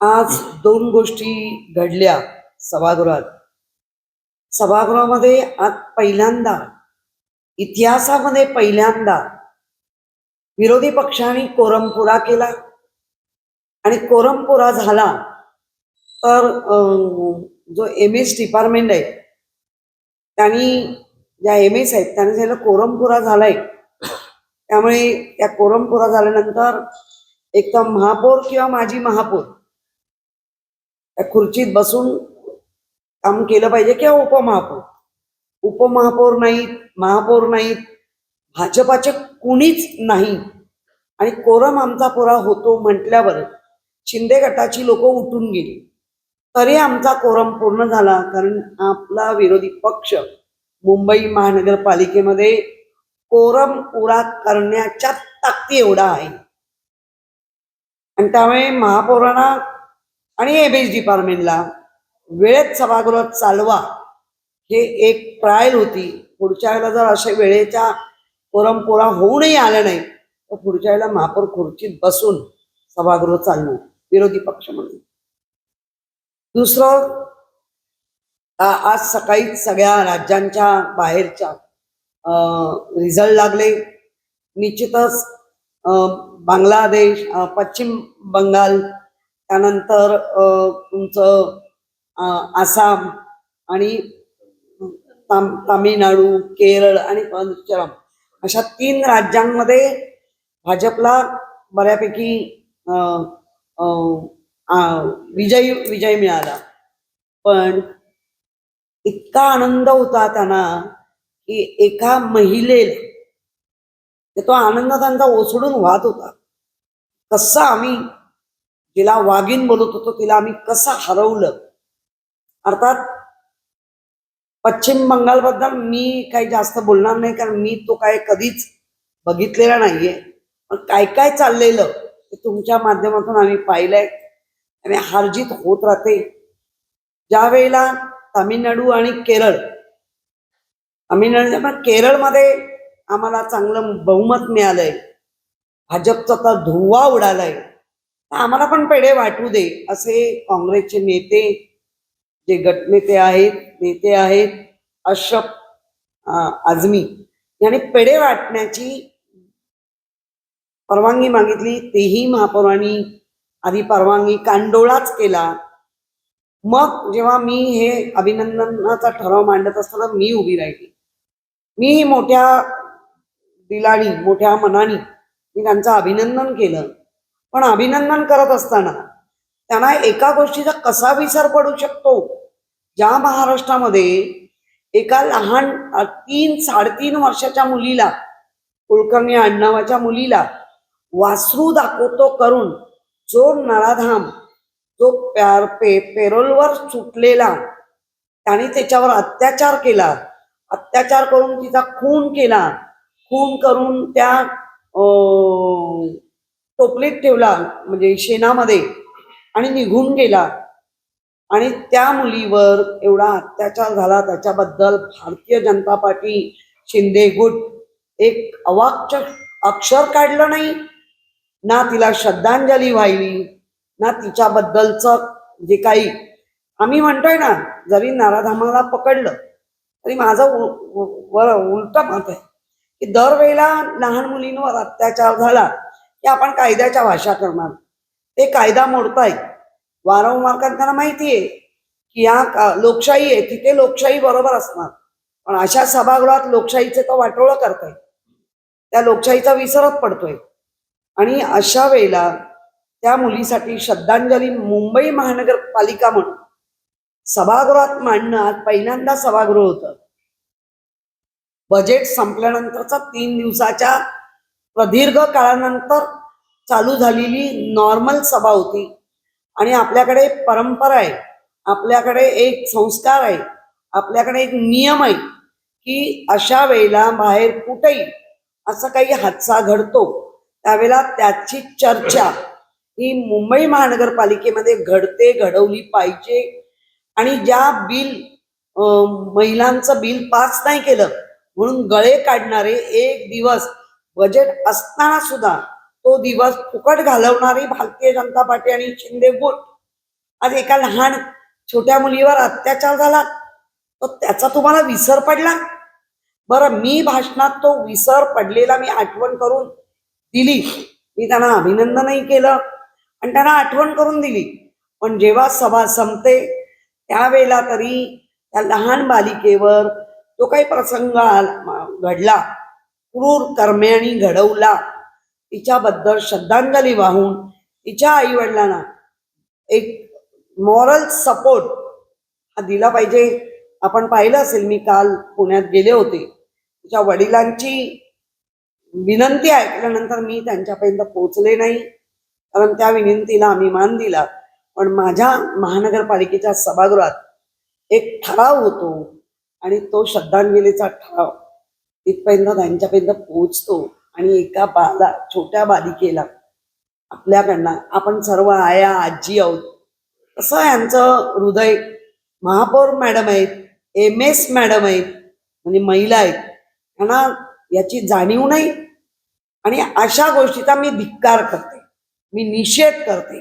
आज दोन गोष्टी घडल्या सभागृहात. सभागृहामध्ये आज पहिल्यांदा, इतिहासामध्ये पहिल्यांदा विरोधी पक्षाने कोरम पुरा केला. आणि कोरम पुरा झाला तर जो MS डिपार्टमेंट आहे त्यांनी, ज्या MS आहेत त्यांनी सांगितलं कोरम पुरा झालाय. त्यामुळे त्या कोरम पुरा झाल्यानंतर एक तर महापौर किंवा माजी महापौर त्या खुर्चीत बसून काम केलं पाहिजे, किंवा उपमहापौर नाहीत, महापौर नाहीत, भाजपाचे कुणीच नाही. आणि कोरम आमचा पुरा होतो म्हटल्यावर शिंदे गटाची लोक उठून गेली, तरी आमचा कोरम पूर्ण झाला. कारण आपला विरोधी पक्ष मुंबई महानगरपालिकेमध्ये कोरम पुरा करण्याच्या ताकदी एवढा आहे. आणि त्यामुळे महापौरांना आणि MS डिपार्टमेंटला वेळेत सभागृह चालवा हे एक ट्रायल होती. पुढच्या वेळेला जर अशा वेळेच्या कोरम पुरा होऊनही आलं नाही तर पुढच्या वेळेला महापौर खुर्चीत बसून सभागृह चालवू विरोधी पक्ष म्हणून. दुसरं, आज सकाळी सगळ्या राज्यांच्या बाहेरच्या रिझल्ट लागले. निश्चितच बांगलादेश, पश्चिम बंगाल, त्यानंतर तुमचं आसाम आणि तामिळनाडू, केरळ आणि पंजाब अशा 3 राज्यांमध्ये भाजपला बऱ्यापैकी विजय मिळाला. पण इतका आनंद होता त्यांना की एका महिलेला तो आनंद त्यांचा ओसडून वाहत होता. कसं आम्ही जिला वाघीण बोलत होतो तिला आम्ही कसं हरवलं. अर्थात पश्चिम बंगालबद्दल मी काही जास्त बोलणार नाही, कारण मी तो काय कधीच बघितलेला नाहीये. पण काय काय चाललेलं ते तुमच्या माध्यमातून आम्ही पाहिलंय. आणि हारजीत होत राहते. ज्या वेळेला तामिळनाडू आणि केरळमध्ये आम्हाला चांगलं बहुमत मिळालंय, भाजपचा तर धुव्वा उडालाय, आम्हाला पण पेढे वाटू दे असे काँग्रेसचे नेते, जे गटनेते आहेत अशरफ आझमी यांनी पेढे वाटण्याची परवानगी मागितली. तेही महापौरांनी आधी परवानगी कांडोळाच केला. मग जेव्हा मी हे अभिनंदनाचा ठराव मांडत असताना मी उभी राहिली. मी मोठ्या दिलानी, मोठ्या मनाने मी त्यांचं अभिनंदन केलं. पण अभिनंदन करत असताना त्यांना एका गोष्टीचा कसा विसर पडू शकतो, ज्या महाराष्ट्रामध्ये एका लहान 3-3.5 वर्षाच्या मुलीला, कुलकर्णी आडनावाच्या मुलीला वासरू दाखवतो करून जो नराधाम, जो पेरोलवर सुटलेला, त्याने त्याच्यावर अत्याचार केला, अत्याचार करून तिचा खून केला, खून करून त्या टोपलीत ठेवला, म्हणजे शेणामध्ये, आणि निघून गेला. आणि त्या मुलीवर एवढा अत्याचार झाला त्याच्याबद्दल भारतीय जनता पार्टी, शिंदे गुट एक अवाक्य अक्षर काढलं नाही. ना तिला श्रद्धांजली वाहिली, ना तिच्याबद्दलचं जे काही आम्ही म्हणतोय ना, जरी नराधामाला पकडलं तरी माझं उलट मत आहे की दरवेळेला लहान मुलींवर अत्याचार झाला की आपण कायद्याच्या भाषा करणार. ते कायदा मोडतायत वारंवार, कारण त्यांना माहितीये की या लोकशाही आहे, तिथे लोकशाही बरोबर असणार. पण अशा सभागृहात लोकशाहीचे तो वाटोळं करतायत, त्या लोकशाहीचा विसरच पडतोय. आणि अशा वेळेला त्या मुलीसाठी श्रद्धांजली मुंबई महानगरपालिका म्हणून सभागृहात मांडणं, आज पहिल्यांदा सभागृह होतं. बजेट संपल्यानंतरचा 3 दिवसाच्या प्रदीर्घ काळानंतर चालू झालेली नॉर्मल सभा होती. आणि आपल्याकडे परंपरा आहे, आपल्याकडे एक संस्कार आहे, आपल्याकडे एक नियम आहे की अशा वेळेला बाहेर कुठेही असं काही हादसा घडतो त्यावेळेला त्याची चर्चा ही मुंबई महानगरपालिकेमध्ये घडवली पाहिजे. आणि ज्या महिलांचं बिल पास नाही केलं म्हणून गळे काढणारे, एक दिवस बजेट असताना सुद्धा तो दिवस फुकट घालवणारी भारतीय जनता पार्टी आणि शिंदे गुट आज एका लहान छोट्या मुलीवर अत्याचार झाला, तर त्याचा तुम्हाला विसर पडला? बरं, मी भाषणात तो विसर पडलेला मी आठवण करून दिली. मी त्यांना अभिनंदनही केलं आणि त्यांना आठवण करून दिली. पण जेव्हा सभा संपते त्यावेळेला तरी त्या लहान बालिकेवर तो काही प्रसंग घडला, क्रूर कर्म्यांनी घडवला, तिच्याबद्दल श्रद्धांजली वाहून तिच्या आई वडिलांना एक मॉरल सपोर्ट हा दिला पाहिजे. आपण पाहिलं असेल, मी काल पुण्यात गेले होते, तिच्या वडिलांची विनंती ऐकल्यानंतर मी त्यांच्यापर्यंत पोहोचले नाही, कारण त्या विनंतीला आम्ही मान दिला. पण माझ्या महानगरपालिकेच्या सभागृहात एक ठराव होतो आणि तो श्रद्धांजलीचा ठराव तिथपर्यंत त्यांच्यापर्यंत पोहोचतो आणि एका छोट्या बालिकेला आपल्याकडनं, आपण सर्व आया आजी आहोत तसं यांचं हृदय. महापौर मॅडम आहेत, MS मॅडम आहेत, म्हणजे महिला आहेत, त्यांना याची जाणीव नाही. आणि अशा गोष्टीचा मी धिक्कार करते, मी निषेध करते.